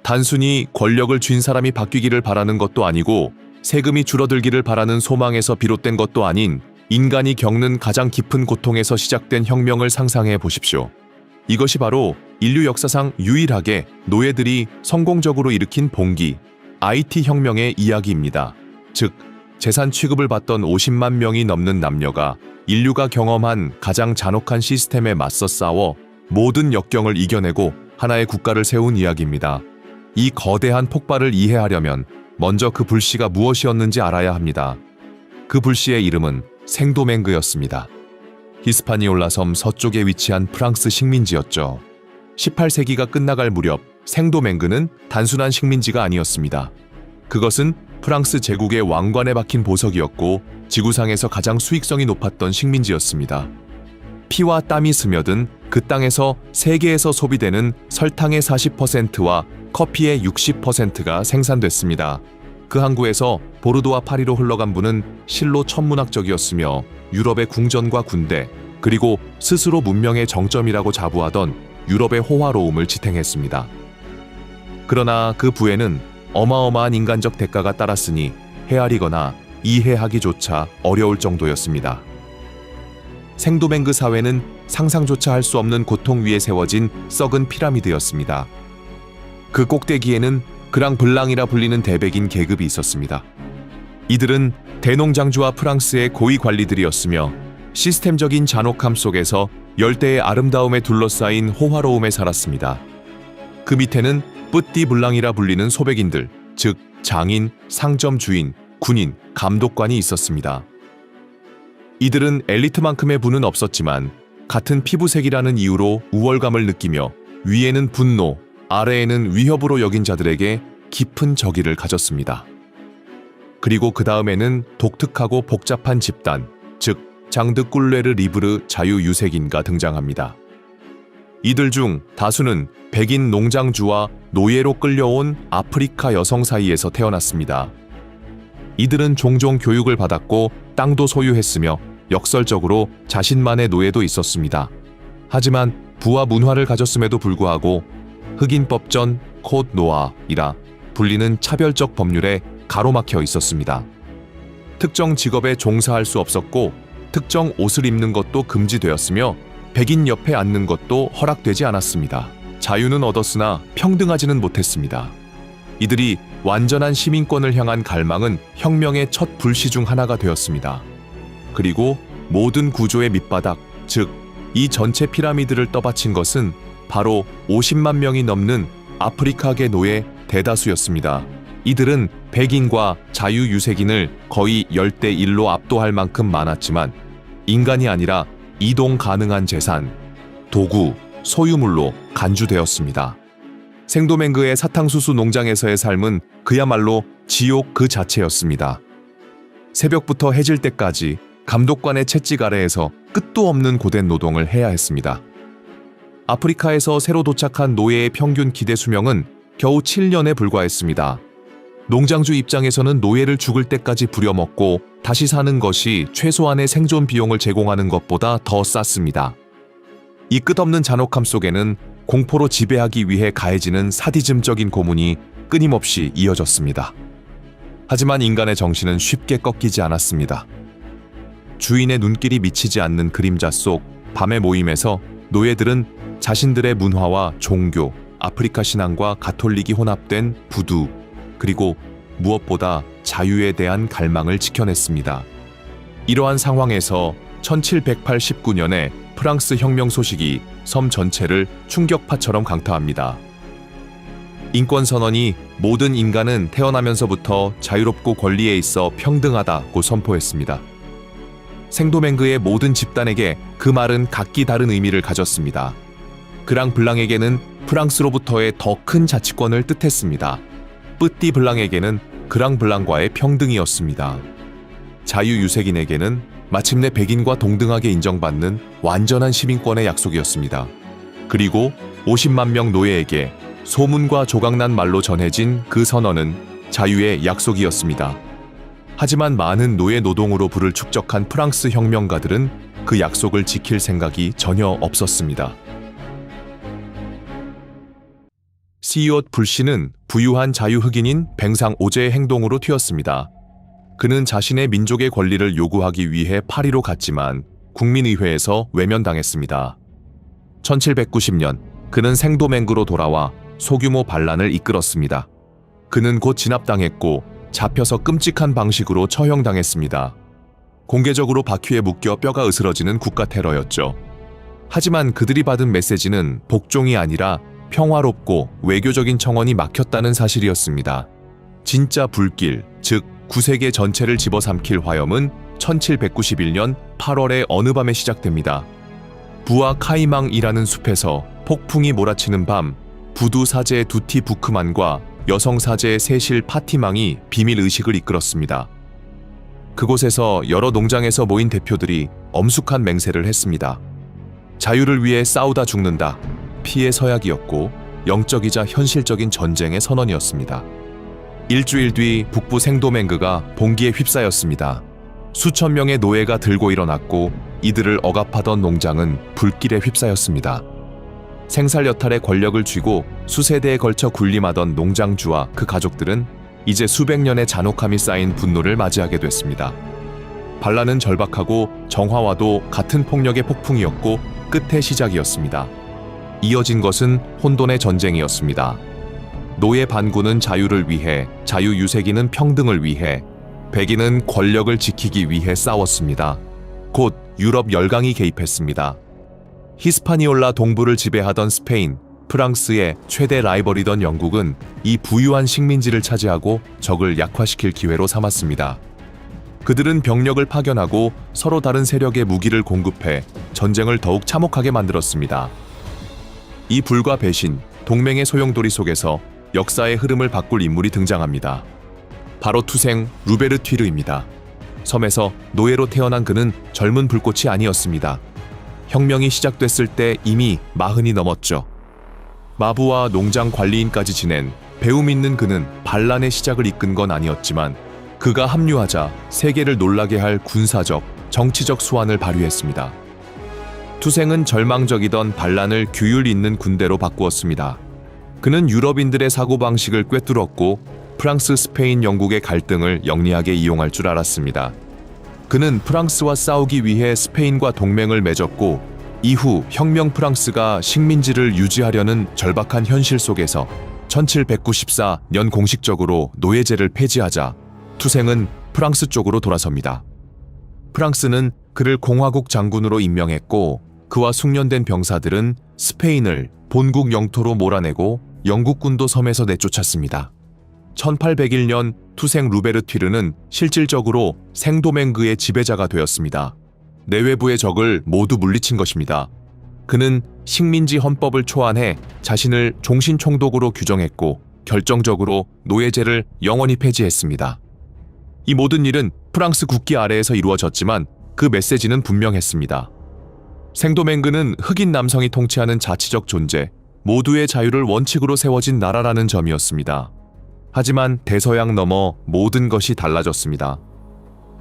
단순히 권력을 쥔 사람이 바뀌기를 바라는 것도 아니고 세금이 줄어들기를 바라는 소망에서 비롯된 것도 아닌 인간이 겪는 가장 깊은 고통에서 시작된 혁명을 상상해 보십시오. 이것이 바로 인류 역사상 유일하게 노예들이 성공적으로 일으킨 봉기, IT 혁명의 이야기입니다. 즉, 재산 취급을 받던 50만 명이 넘는 남녀가 인류가 경험한 가장 잔혹한 시스템에 맞서 싸워 모든 역경을 이겨내고 하나의 국가를 세운 이야기입니다. 이 거대한 폭발을 이해하려면 먼저 그 불씨가 무엇이었는지 알아야 합니다. 그 불씨의 이름은 생도맹그였습니다. 히스파니올라 섬 서쪽에 위치한 프랑스 식민지였죠. 18세기가 끝나갈 무렵 생도맹그는 단순한 식민지가 아니었습니다. 그것은 프랑스 제국의 왕관에 박힌 보석이었고 지구상에서 가장 수익성이 높았던 식민지였습니다. 피와 땀이 스며든 그 땅에서 세계에서 소비되는 설탕의 40%와 커피의 60%가 생산됐습니다. 그 항구에서 보르도와 파리로 흘러간 분은 실로 천문학적이었으며 유럽의 궁전과 군대, 그리고 스스로 문명의 정점이라고 자부하던 유럽의 호화로움을 지탱했습니다. 그러나 그 부에는 어마어마한 인간적 대가가 따랐으니 헤아리거나 이해하기조차 어려울 정도였습니다. 생도맹그 사회는 상상조차 할 수 없는 고통 위에 세워진 썩은 피라미드였습니다. 그 꼭대기에는 그랑블랑이라 불리는 대백인 계급이 있었습니다. 이들은 대농장주와 프랑스의 고위 관리들이었으며 시스템적인 잔혹함 속에서 열대의 아름다움에 둘러싸인 호화로움에 살았습니다. 그 밑에는 뿌띠블랑이라 불리는 소백인들, 즉 장인, 상점 주인, 군인, 감독관이 있었습니다. 이들은 엘리트만큼의 부는 없었지만 같은 피부색이라는 이유로 우월감을 느끼며 위에는 분노, 아래에는 위협으로 여긴 자들에게 깊은 적의를 가졌습니다. 그리고 그 다음에는 독특하고 복잡한 집단, 즉 장드 꿀레르 리브르 자유유색인가 등장합니다. 이들 중 다수는 백인 농장주와 노예로 끌려온 아프리카 여성 사이에서 태어났습니다. 이들은 종종 교육을 받았고 땅도 소유했으며 역설적으로 자신만의 노예도 있었습니다. 하지만 부와 문화를 가졌음에도 불구하고 흑인법 전 콧 노아이라 불리는 차별적 법률에 가로막혀 있었습니다. 특정 직업에 종사할 수 없었고 특정 옷을 입는 것도 금지되었으며 백인 옆에 앉는 것도 허락되지 않았습니다. 자유는 얻었으나 평등하지는 못했습니다. 이들이 완전한 시민권을 향한 갈망은 혁명의 첫 불씨 중 하나가 되었습니다. 그리고 모든 구조의 밑바닥, 즉 이 전체 피라미드를 떠받친 것은 바로 50만 명이 넘는 아프리카계 노예 대다수였습니다. 이들은 백인과 자유유색인을 거의 10대1로 압도할 만큼 많았지만 인간이 아니라 이동 가능한 재산, 도구, 소유물로 간주되었습니다. 생도맹그의 사탕수수 농장에서의 삶은 그야말로 지옥 그 자체였습니다. 새벽부터 해질 때까지 감독관의 채찍 아래에서 끝도 없는 고된 노동을 해야 했습니다. 아프리카에서 새로 도착한 노예의 평균 기대 수명은 겨우 7년에 불과했습니다. 농장주 입장에서는 노예를 죽을 때까지 부려먹고 다시 사는 것이 최소한의 생존 비용을 제공하는 것보다 더 쌌습니다. 이 끝없는 잔혹함 속에는 공포로 지배하기 위해 가해지는 사디즘적인 고문이 끊임없이 이어졌습니다. 하지만 인간의 정신은 쉽게 꺾이지 않았습니다. 주인의 눈길이 미치지 않는 그림자 속 밤의 모임에서 노예들은 자신들의 문화와 종교, 아프리카 신앙과 가톨릭이 혼합된 부두, 그리고 무엇보다 자유에 대한 갈망을 지켜냈습니다. 이러한 상황에서 1789년에 프랑스 혁명 소식이 섬 전체를 충격파처럼 강타합니다. 인권선언이 모든 인간은 태어나면서부터 자유롭고 권리에 있어 평등하다고 선포했습니다. 생도맹그의 모든 집단에게 그 말은 각기 다른 의미를 가졌습니다. 그랑블랑에게는 프랑스로부터의 더 큰 자치권을 뜻했습니다. 뿌띠블랑에게는 그랑블랑과의 평등이었습니다. 자유유색인에게는 마침내 백인과 동등하게 인정받는 완전한 시민권의 약속이었습니다. 그리고 50만 명 노예에게 소문과 조각난 말로 전해진 그 선언은 자유의 약속이었습니다. 하지만 많은 노예 노동으로 부를 축적한 프랑스 혁명가들은 그 약속을 지킬 생각이 전혀 없었습니다. 시옷 불씨는 부유한 자유 흑인인 뱅상 오제의 행동으로 튀었습니다. 그는 자신의 민족의 권리를 요구하기 위해 파리로 갔지만 국민의회에서 외면당했습니다. 1790년 그는 생도맹그로 돌아와 소규모 반란을 이끌었습니다. 그는 곧 진압당했고 잡혀서 끔찍한 방식으로 처형당했습니다. 공개적으로 바퀴에 묶여 뼈가 으스러지는 국가 테러였죠. 하지만 그들이 받은 메시지는 복종이 아니라 평화롭고 외교적인 청원이 막혔다는 사실이었습니다. 진짜 불길, 즉 구세계 전체를 집어삼킬 화염은 1791년 8월의 어느 밤에 시작됩니다. 부아 카이망이라는 숲에서 폭풍이 몰아치는 밤, 부두 사제 두티 부크만과 여성 사제 세실 파티망이 비밀 의식을 이끌었습니다. 그곳에서 여러 농장에서 모인 대표들이 엄숙한 맹세를 했습니다. 자유를 위해 싸우다 죽는다. 피의 서약이었고 영적이자 현실적인 전쟁의 선언이었습니다. 일주일 뒤 북부 생도맹그가 봉기에 휩싸였습니다. 수천 명의 노예가 들고 일어났고 이들을 억압하던 농장은 불길에 휩싸였습니다. 생살여탈의 권력을 쥐고 수세대에 걸쳐 군림하던 농장주와 그 가족들은 이제 수백 년의 잔혹함이 쌓인 분노를 맞이하게 됐습니다. 반란은 절박하고 정화와도 같은 폭력의 폭풍이었고 끝의 시작이었습니다. 이어진 것은 혼돈의 전쟁이었습니다. 노예 반군은 자유를 위해, 자유 유색인은 평등을 위해, 백인은 권력을 지키기 위해 싸웠습니다. 곧 유럽 열강이 개입했습니다. 히스파니올라 동부를 지배하던 스페인, 프랑스의 최대 라이벌이던 영국은 이 부유한 식민지를 차지하고 적을 약화시킬 기회로 삼았습니다. 그들은 병력을 파견하고 서로 다른 세력에 무기를 공급해 전쟁을 더욱 참혹하게 만들었습니다. 이 불과 배신, 동맹의 소용돌이 속에서 역사의 흐름을 바꿀 인물이 등장합니다. 바로 투생 루베르튀르입니다. 섬에서 노예로 태어난 그는 젊은 불꽃이 아니었습니다. 혁명이 시작됐을 때 이미 40이 넘었죠. 마부와 농장 관리인까지 지낸 배움 있는 그는 반란의 시작을 이끈 건 아니었지만 그가 합류하자 세계를 놀라게 할 군사적, 정치적 수완을 발휘했습니다. 투생은 절망적이던 반란을 규율 있는 군대로 바꾸었습니다. 그는 유럽인들의 사고방식을 꿰뚫었고 프랑스, 스페인, 영국의 갈등을 영리하게 이용할 줄 알았습니다. 그는 프랑스와 싸우기 위해 스페인과 동맹을 맺었고 이후 혁명 프랑스가 식민지를 유지하려는 절박한 현실 속에서 1794년 공식적으로 노예제를 폐지하자 투생은 프랑스 쪽으로 돌아섭니다. 프랑스는 그를 공화국 장군으로 임명했고 그와 숙련된 병사들은 스페인을 본국 영토로 몰아내고 영국군도 섬에서 내쫓았습니다. 1801년 투생 루베르튀르는 실질적으로 생도맹그의 지배자가 되었습니다. 내외부의 적을 모두 물리친 것입니다. 그는 식민지 헌법을 초안해 자신을 종신총독으로 규정했고 결정적으로 노예제를 영원히 폐지했습니다. 이 모든 일은 프랑스 국기 아래에서 이루어졌지만 그 메시지는 분명했습니다. 생도맹그는 흑인 남성이 통치하는 자치적 존재, 모두의 자유를 원칙으로 세워진 나라라는 점이었습니다. 하지만 대서양 너머 모든 것이 달라졌습니다.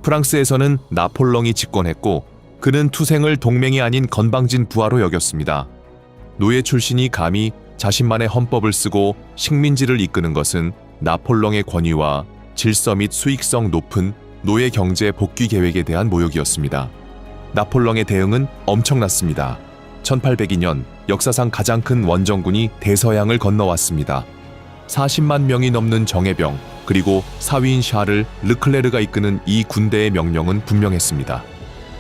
프랑스에서는 나폴령이 집권했고 그는 투생을 동맹이 아닌 건방진 부하로 여겼습니다. 노예 출신이 감히 자신만의 헌법을 쓰고 식민지를 이끄는 것은 나폴령의 권위와 질서 및 수익성 높은 노예 경제 복귀 계획에 대한 모욕이었습니다. 나폴령의 대응은 엄청났습니다. 1802년 역사상 가장 큰 원정군이 대서양을 건너왔습니다. 40만 명이 넘는 정예병 그리고 사위인 샤를 르클레르가 이끄는 이 군대의 명령은 분명했습니다.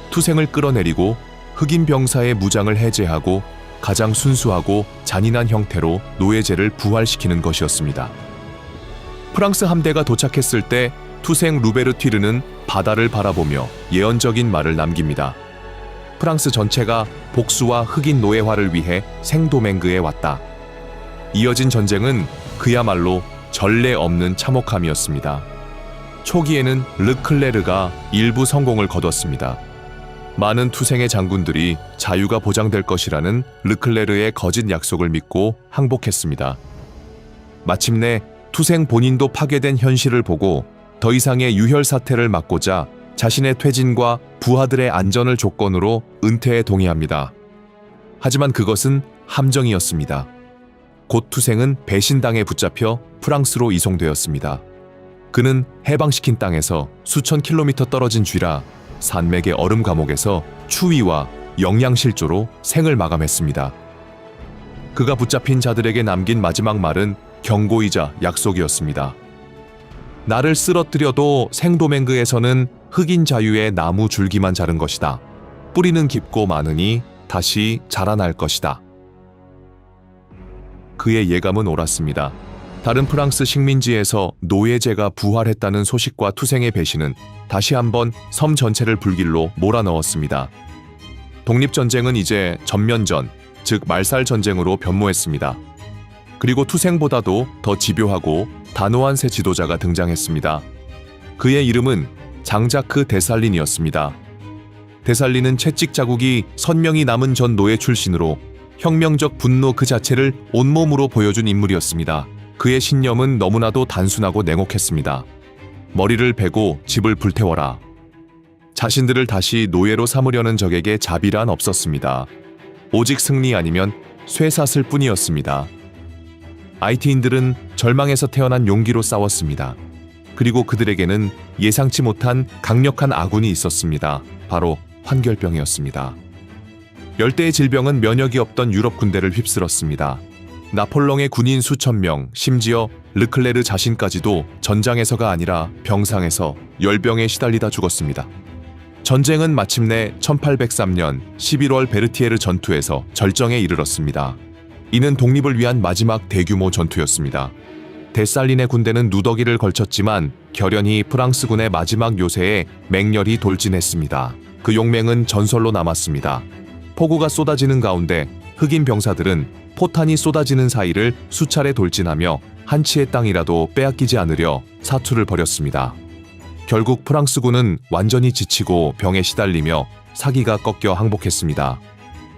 투생을 끌어내리고 흑인 병사의 무장을 해제하고 가장 순수하고 잔인한 형태로 노예제를 부활시키는 것이었습니다. 프랑스 함대가 도착했을 때 투생 루베르튀르는 바다를 바라보며 예언적인 말을 남깁니다. 프랑스 전체가 복수와 흑인 노예화를 위해 생도맹그에 왔다. 이어진 전쟁은 그야말로 전례 없는 참혹함이었습니다. 초기에는 르클레르가 일부 성공을 거뒀습니다. 많은 투생의 장군들이 자유가 보장될 것이라는 르클레르의 거짓 약속을 믿고 항복했습니다. 마침내 투생 본인도 파괴된 현실을 보고 더 이상의 유혈 사태를 막고자 자신의 퇴진과 부하들의 안전을 조건으로 은퇴에 동의합니다. 하지만 그것은 함정이었습니다. 곧 투생은 배신당에 붙잡혀 프랑스로 이송되었습니다. 그는 해방시킨 땅에서 수천 킬로미터 떨어진 쥐라 산맥의 얼음 감옥에서 추위와 영양실조로 생을 마감했습니다. 그가 붙잡힌 자들에게 남긴 마지막 말은 경고이자 약속이었습니다. 나를 쓰러뜨려도 생도맹그에서는 흑인 자유의 나무 줄기만 자른 것이다. 뿌리는 깊고 많으니 다시 자라날 것이다. 그의 예감은 옳았습니다. 다른 프랑스 식민지에서 노예제가 부활했다는 소식과 투생의 배신은 다시 한번 섬 전체를 불길로 몰아넣었습니다. 독립전쟁은 이제 전면전, 즉 말살전쟁으로 변모했습니다. 그리고 투생보다도 더 집요하고 단호한 새 지도자가 등장했습니다. 그의 이름은 장자크 데살린이었습니다. 데살린은 채찍 자국이 선명히 남은 전 노예 출신으로 혁명적 분노 그 자체를 온몸으로 보여준 인물이었습니다. 그의 신념은 너무나도 단순하고 냉혹했습니다. 머리를 베고 집을 불태워라. 자신들을 다시 노예로 삼으려는 적에게 자비란 없었습니다. 오직 승리 아니면 쇠사슬 뿐이었습니다. IT인들은 절망에서 태어난 용기로 싸웠습니다. 그리고 그들에게는 예상치 못한 강력한 아군이 있었습니다. 바로 환결병이었습니다. 열대의 질병은 면역이 없던 유럽 군대를 휩쓸었습니다. 나폴레옹의 군인 수천 명, 심지어 르클레르 자신까지도 전장에서가 아니라 병상에서 열병에 시달리다 죽었습니다. 전쟁은 마침내 1803년 11월 베르티에르 전투에서 절정에 이르렀습니다. 이는 독립을 위한 마지막 대규모 전투였습니다. 데살린의 군대는 누더기를 걸쳤지만 결연히 프랑스군의 마지막 요새에 맹렬히 돌진했습니다. 그 용맹은 전설로 남았습니다. 폭우가 쏟아지는 가운데 흑인 병사들은 포탄이 쏟아지는 사이를 수차례 돌진하며 한 치의 땅이라도 빼앗기지 않으려 사투를 벌였습니다. 결국 프랑스군은 완전히 지치고 병에 시달리며 사기가 꺾여 항복했습니다.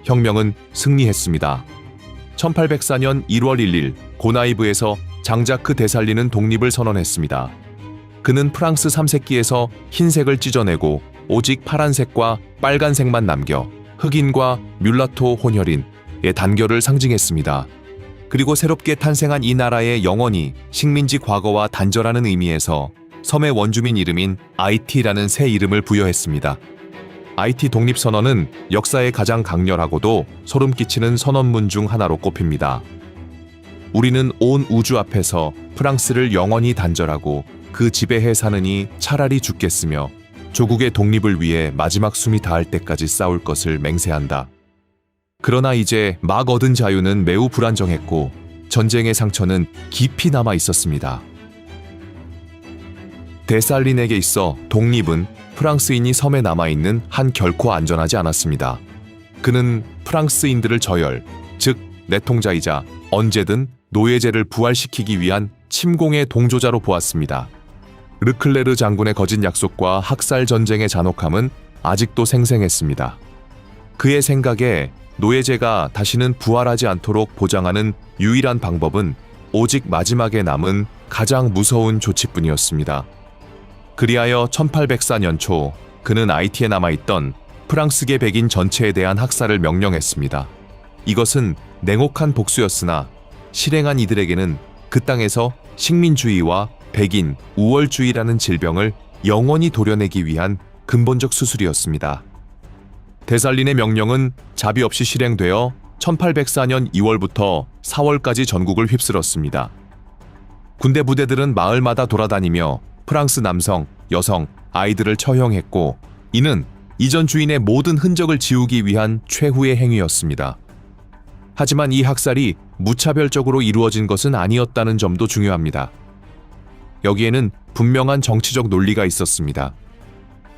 혁명은 승리했습니다. 1804년 1월 1일 고나이브에서 장자크 데살린은 독립을 선언했습니다. 그는 프랑스 3세끼에서 흰색을 찢어내고 오직 파란색과 빨간색만 남겨 흑인과 뮬라토 혼혈인의 단결을 상징했습니다. 그리고 새롭게 탄생한 이 나라에 영원히 식민지 과거와 단절하는 의미에서 섬의 원주민 이름인 IT라는 새 이름을 부여했습니다. IT 독립선언은 역사의 가장 강렬하고도 소름 끼치는 선언문 중 하나로 꼽힙니다. 우리는 온 우주 앞에서 프랑스를 영원히 단절하고 그 지배해 사느니 차라리 죽겠으며 조국의 독립을 위해 마지막 숨이 닿을 때까지 싸울 것을 맹세한다. 그러나 이제 막 얻은 자유는 매우 불안정했고 전쟁의 상처는 깊이 남아 있었습니다. 데살린에게 있어 독립은 프랑스인이 섬에 남아있는 한 결코 안전하지 않았습니다. 그는 프랑스인들을 저열, 즉 내통자이자 언제든 노예제를 부활시키기 위한 침공의 동조자로 보았습니다. 르클레르 장군의 거짓 약속과 학살 전쟁의 잔혹함은 아직도 생생했습니다. 그의 생각에 노예제가 다시는 부활하지 않도록 보장하는 유일한 방법은 오직 마지막에 남은 가장 무서운 조치뿐이었습니다. 그리하여 1804년 초 그는 IT에 남아있던 프랑스계 백인 전체에 대한 학살을 명령했습니다. 이것은 냉혹한 복수였으나 실행한 이들에게는 그 땅에서 식민주의와 백인 우월주의라는 질병을 영원히 도려내기 위한 근본적 수술이었습니다. 데살린의 명령은 자비 없이 실행되어 1804년 2월부터 4월까지 전국을 휩쓸었습니다. 군대 부대들은 마을마다 돌아다니며 프랑스 남성, 여성, 아이들을 처형했고 이는 이전 주인의 모든 흔적을 지우기 위한 최후의 행위였습니다. 하지만 이 학살이 무차별적으로 이루어진 것은 아니었다는 점도 중요합니다. 여기에는 분명한 정치적 논리가 있었습니다.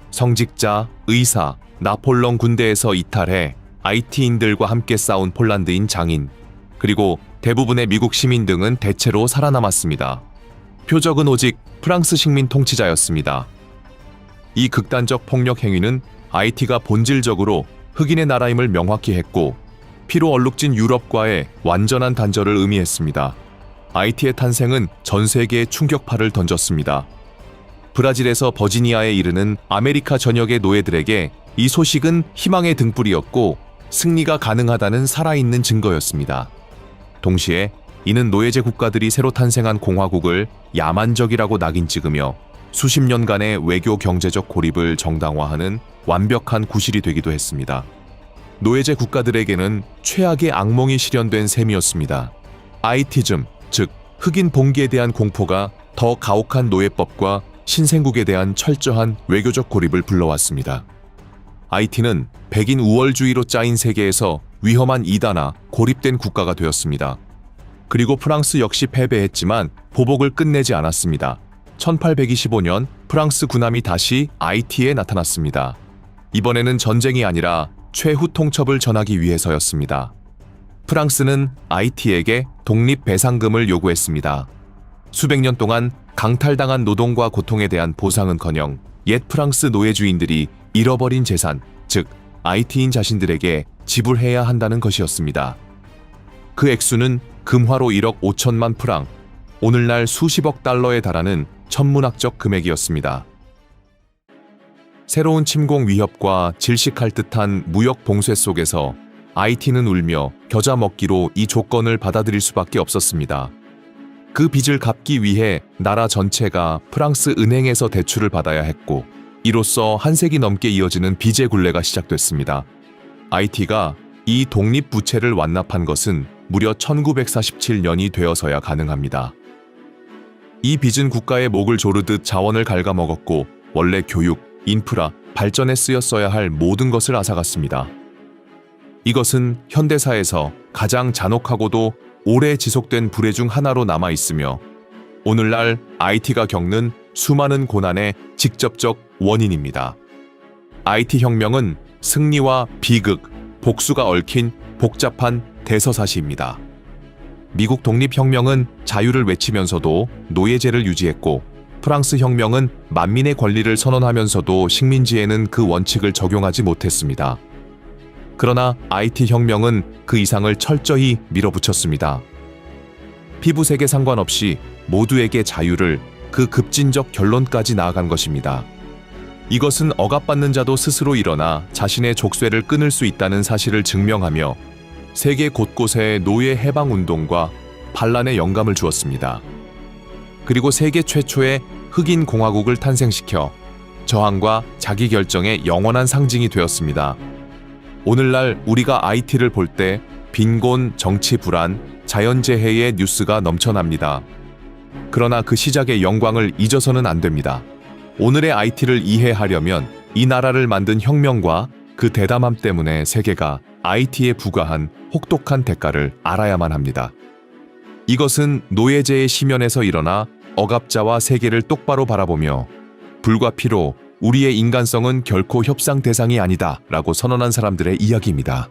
성직자, 의사, 나폴레옹 군대에서 이탈해 IT인들과 함께 싸운 폴란드인 장인, 그리고 대부분의 미국 시민 등은 대체로 살아남았습니다. 표적은 오직 프랑스 식민 통치자였습니다. 이 극단적 폭력 행위는 IT가 본질적으로 흑인의 나라임을 명확히 했고 피로 얼룩진 유럽과의 완전한 단절을 의미했습니다. IT의 탄생은 전 세계에 충격파를 던졌습니다. 브라질에서 버지니아에 이르는 아메리카 전역의 노예들에게 이 소식은 희망의 등불이었고 승리가 가능하다는 살아있는 증거였습니다. 동시에 이는 노예제 국가들이 새로 탄생한 공화국을 야만적이라고 낙인 찍으며 수십 년간의 외교 경제적 고립을 정당화하는 완벽한 구실이 되기도 했습니다. 노예제 국가들에게는 최악의 악몽이 실현된 셈이었습니다. 아이티즘, 즉 흑인 봉기에 대한 공포가 더 가혹한 노예법과 신생국에 대한 철저한 외교적 고립을 불러왔습니다. 아이티는 백인 우월주의로 짜인 세계에서 위험한 이단화, 고립된 국가가 되었습니다. 그리고 프랑스 역시 패배했지만 보복을 끝내지 않았습니다. 1825년 프랑스 군함이 다시 아이티에 나타났습니다. 이번에는 전쟁이 아니라 최후 통첩을 전하기 위해서였습니다. 프랑스는 아이티에게 독립 배상금을 요구했습니다. 수백 년 동안 강탈당한 노동과 고통에 대한 보상은커녕 옛 프랑스 노예주인들이 잃어버린 재산, 즉 아이티인 자신들에게 지불해야 한다는 것이었습니다. 그 액수는 금화로 1억 5천만 프랑, 오늘날 수십억 달러에 달하는 천문학적 금액이었습니다. 새로운 침공 위협과 질식할 듯한 무역 봉쇄 속에서 아이티는 울며 겨자 먹기로 이 조건을 받아들일 수밖에 없었습니다. 그 빚을 갚기 위해 나라 전체가 프랑스 은행에서 대출을 받아야 했고, 이로써 한 세기 넘게 이어지는 빚의 굴레가 시작됐습니다. 아이티가 이 독립부채를 완납한 것은 무려 1947년이 되어서야 가능합니다. 이 빚은 국가의 목을 조르듯 자원을 갉아먹었고 원래 교육, 인프라, 발전에 쓰였어야 할 모든 것을 앗아갔습니다. 이것은 현대사에서 가장 잔혹하고도 오래 지속된 불의 중 하나로 남아있으며 오늘날 IT가 겪는 수많은 고난의 직접적 원인입니다. IT 혁명은 승리와 비극, 복수가 얽힌 복잡한 대서사시입니다. 미국 독립혁명은 자유를 외치면서도 노예제를 유지했고, 프랑스 혁명은 만민의 권리를 선언하면서도 식민지에는 그 원칙을 적용하지 못했습니다. 그러나 IT 혁명은 그 이상을 철저히 밀어붙였습니다. 피부색에 상관없이 모두에게 자유를, 그 급진적 결론까지 나아간 것입니다. 이것은 억압받는 자도 스스로 일어나 자신의 족쇄를 끊을 수 있다는 사실을 증명하며 세계 곳곳에 노예 해방 운동과 반란에 영감을 주었습니다. 그리고 세계 최초의 흑인 공화국을 탄생시켜 저항과 자기결정의 영원한 상징이 되었습니다. 오늘날 우리가 IT를 볼 때 빈곤, 정치 불안, 자연재해의 뉴스가 넘쳐납니다. 그러나 그 시작의 영광을 잊어서는 안 됩니다. 오늘의 IT를 이해하려면 이 나라를 만든 혁명과 그 대담함 때문에 세계가 IT에 부과한 혹독한 대가를 알아야만 합니다. 이것은 노예제의 심연에서 일어나 억압자와 세계를 똑바로 바라보며 불과 피로 우리의 인간성은 결코 협상 대상이 아니다 라고 선언한 사람들의 이야기입니다.